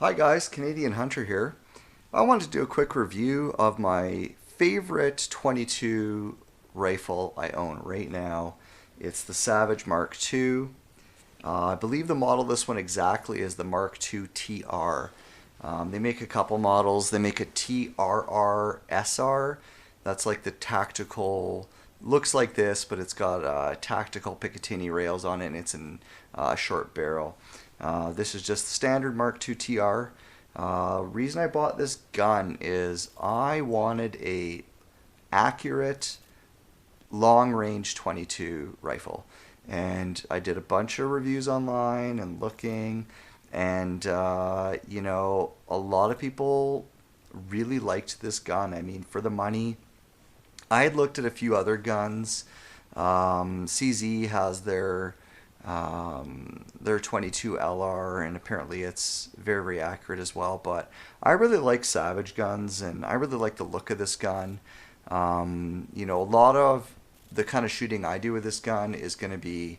Hi guys, Canadian Hunter here. I wanted to do a quick review of my favorite 22 rifle I own right now. It's the Savage Mark II. I believe the model of this one exactly is the Mark II TR. They make a couple models. They make a TRR SR. That's like the tactical, looks like this, but it's got tactical Picatinny rails on it and it's in short barrel. This is just the standard Mark II TR. Reason I bought this gun is I wanted a accurate long range 22 rifle, and I did a bunch of reviews online and looking, and a lot of people really liked this gun. I mean, for the money, I had looked at a few other guns. CZ has their 22 LR, and apparently it's very, very accurate as well. But I really like Savage guns, and I really like the look of this gun. A lot of the kind of shooting I do with this gun is going to be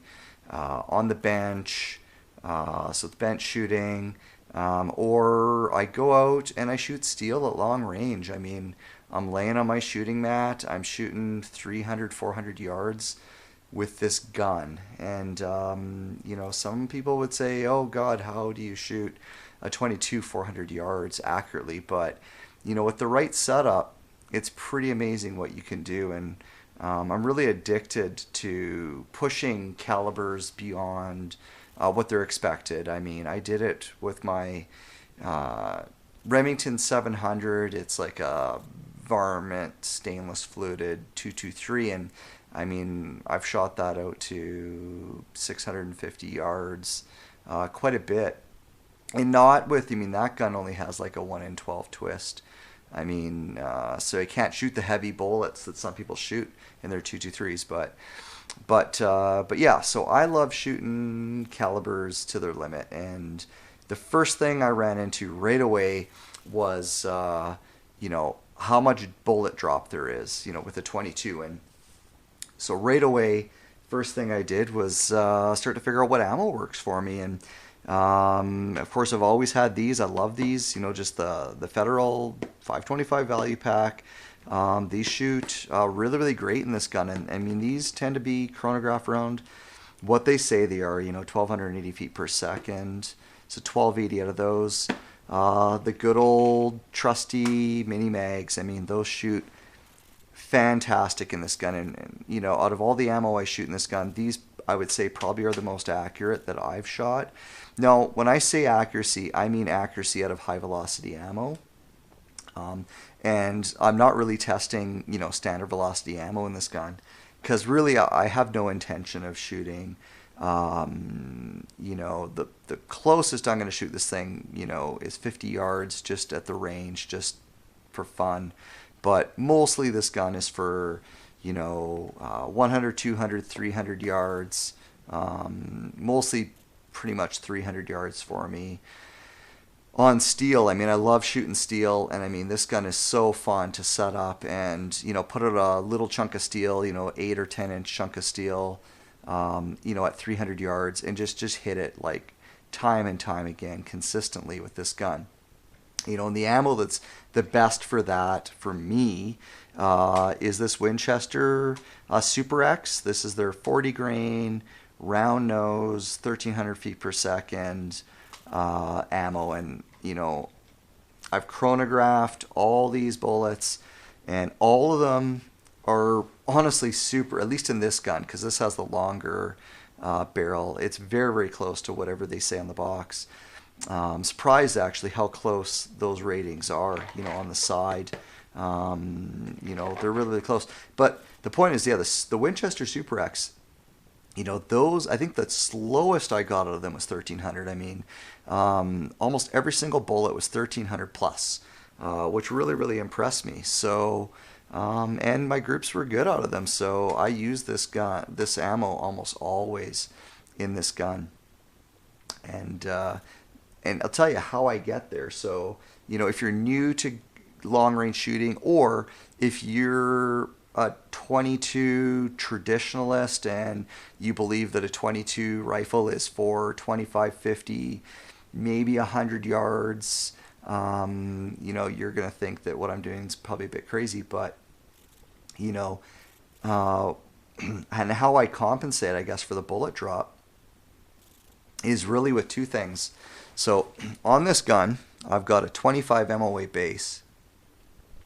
on the bench, so it's bench shooting, or I go out and I shoot steel at long range. I mean, I'm laying on my shooting mat, I'm shooting 300, 400 yards with this gun. And, some people would say, oh God, how do you shoot a 22 400 yards accurately? But, with the right setup, it's pretty amazing what you can do. And I'm really addicted to pushing calibers beyond what they're expected. I mean, I did it with my Remington 700. It's like a varmint stainless fluted 223, and I mean, I've shot that out to 650 yards, quite a bit. And not with, I mean, that gun only has like a 1 in 12 twist. I mean, so I can't shoot the heavy bullets that some people shoot in their 223s, but yeah. So I love shooting calibers to their limit, and the first thing I ran into right away was, how much bullet drop there is, with a 22, and so right away, first thing I did was start to figure out what ammo works for me. And of course, I've always had these. I love these. Just the Federal 525 value pack. These shoot really, really great in this gun. And I mean, these tend to be chronograph around what they say they are. 1,280 feet per second. So 1280 out of those. The good old trusty mini mags. I mean, those shoot fantastic in this gun, and out of all the ammo I shoot in this gun, these I would say probably are the most accurate that I've shot. Now, when I say accuracy, I mean accuracy out of high velocity ammo. And I'm not really testing standard velocity ammo in this gun, because really I have no intention of shooting. The closest I'm going to shoot this thing is 50 yards just at the range, just for fun. But mostly this gun is for 100, 200, 300 yards. Mostly pretty much 300 yards for me. On steel, I mean, I love shooting steel, and I mean, this gun is so fun to set up and put out a little chunk of steel, 8 or 10 inch chunk of steel, at 300 yards, and just hit it like time and time again consistently with this gun. And the ammo that's the best for that for me is this Winchester Super X. This is their 40 grain round nose 1300 feet per second ammo, and I've chronographed all these bullets, and all of them are honestly super, at least in this gun, because this has the longer barrel. It's very, very close to whatever they say on the box. I'm surprised actually how close those ratings are, on the side. They're really, really close. But the point is, yeah, the Winchester Super X, those, I think the slowest I got out of them was 1300. I mean, almost every single bullet was 1300 plus, which really, really impressed me. So, and my groups were good out of them. So I use this ammo almost always in this gun. And I'll tell you how I get there. So, if you're new to long range shooting, or if you're a 22 traditionalist and you believe that a 22 rifle is for 25, 50, maybe 100 yards. You know, you're going to think that what I'm doing is probably a bit crazy, but, you know, uh, and how I compensate, I guess, for the bullet drop is really with two things. So on this gun, I've got a 25 MOA base,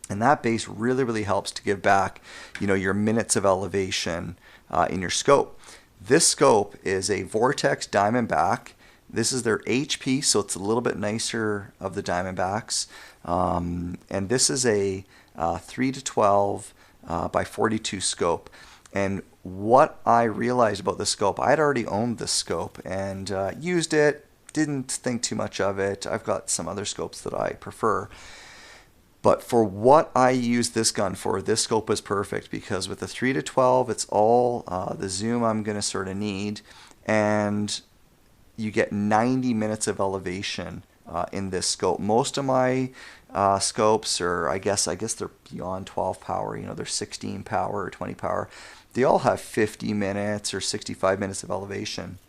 and that base really, really helps to give back, you know, your minutes of elevation in your scope. This scope is a Vortex Diamondback. This is their HP, so it's a little bit nicer of the Diamondbacks. And this is a 3 to 12 by 42 scope. And what I realized about the scope, I had already owned this scope and used it, didn't think too much of it. I've got some other scopes that I prefer. But for what I use this gun for, this scope is perfect because with the 3 to 12, it's all the zoom I'm going to sort of need. And you get 90 minutes of elevation in this scope. Most of my scopes are, I guess they're beyond 12 power. You know, they're 16 power or 20 power. They all have 50 minutes or 65 minutes of elevation.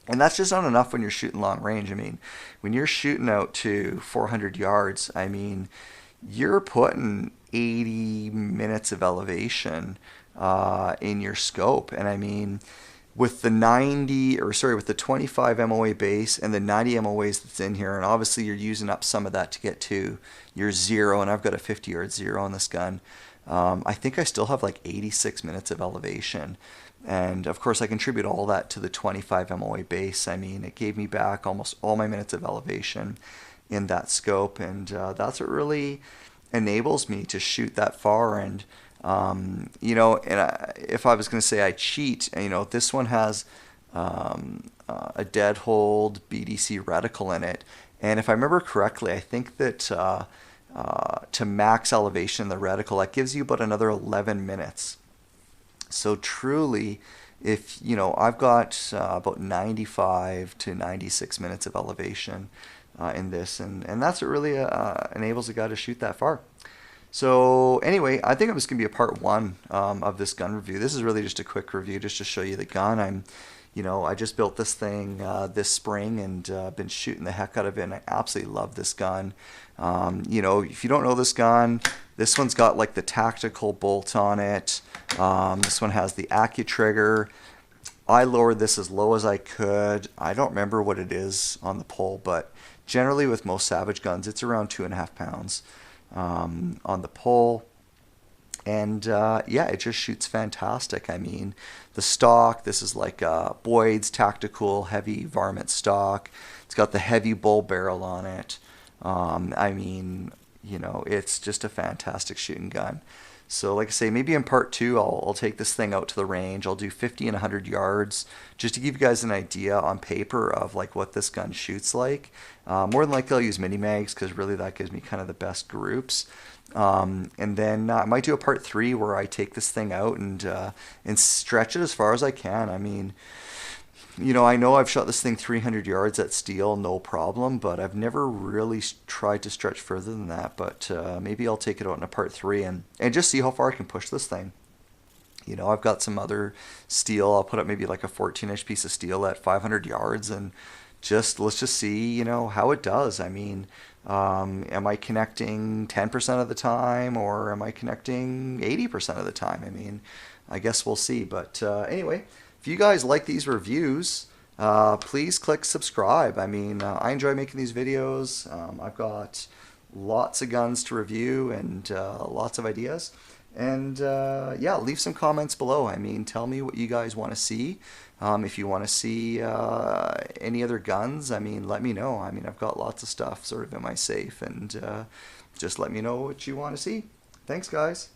And that's just not enough when you're shooting long range. I mean, when you're shooting out to 400 yards, I mean, you're putting 80 minutes of elevation in your scope. And I mean, with the 25 MOA base and the 90 MOAs that's in here, and obviously you're using up some of that to get to your zero, and I've got a 50 yard zero on this gun. I think I still have like 86 minutes of elevation. And of course I contribute all that to the 25 MOA base. I mean, it gave me back almost all my minutes of elevation in that scope, and that's what really enables me to shoot that far. And you know, and if I was going to say I cheat, you know, this one has a dead hold BDC reticle in it, and if I remember correctly, I think that to max elevation in the reticle, that gives you about another 11 minutes. So truly, if you know, I've got about 95 to 96 minutes of elevation in this, and that's what really enables a guy to shoot that far. So anyway, I think it was going to be a part one of this gun review. This is really just a quick review just to show you the gun. You know, I just built this thing this spring and been shooting the heck out of it, and I absolutely love this gun. You know, if you don't know this gun, this one's got like the tactical bolt on it. This one has the AccuTrigger. I lowered this as low as I could. I don't remember what it is on the pole, but generally with most Savage guns, it's around 2.5 pounds on the pole. And yeah, it just shoots fantastic. I mean, the stock, this is like Boyd's tactical heavy varmint stock. It's got the heavy bull barrel on it. I mean, you know, it's just a fantastic shooting gun. So like I say, maybe in part two, I'll take this thing out to the range. I'll do 50 and 100 yards just to give you guys an idea on paper of like what this gun shoots like. More than likely I'll use mini mags because really that gives me kind of the best groups. And then I might do a part three where I take this thing out and stretch it as far as I can. I mean, you know I've shot this thing 300 yards at steel, no problem, but I've never really tried to stretch further than that. But maybe I'll take it out in a part three and just see how far I can push this thing. You know, I've got some other steel. I'll put up maybe like a 14-inch piece of steel at 500 yards and let's just see, you know, how it does. I mean, am I connecting 10% of the time or am I connecting 80% of the time? I mean, I guess we'll see. But anyway, if you guys like these reviews, please click subscribe. I mean, I enjoy making these videos. I've got lots of guns to review and lots of ideas. And yeah, leave some comments below. I mean, tell me what you guys want to see. If you want to see any other guns, I mean, let me know. I mean, I've got lots of stuff sort of in my safe, and just let me know what you want to see. Thanks, guys.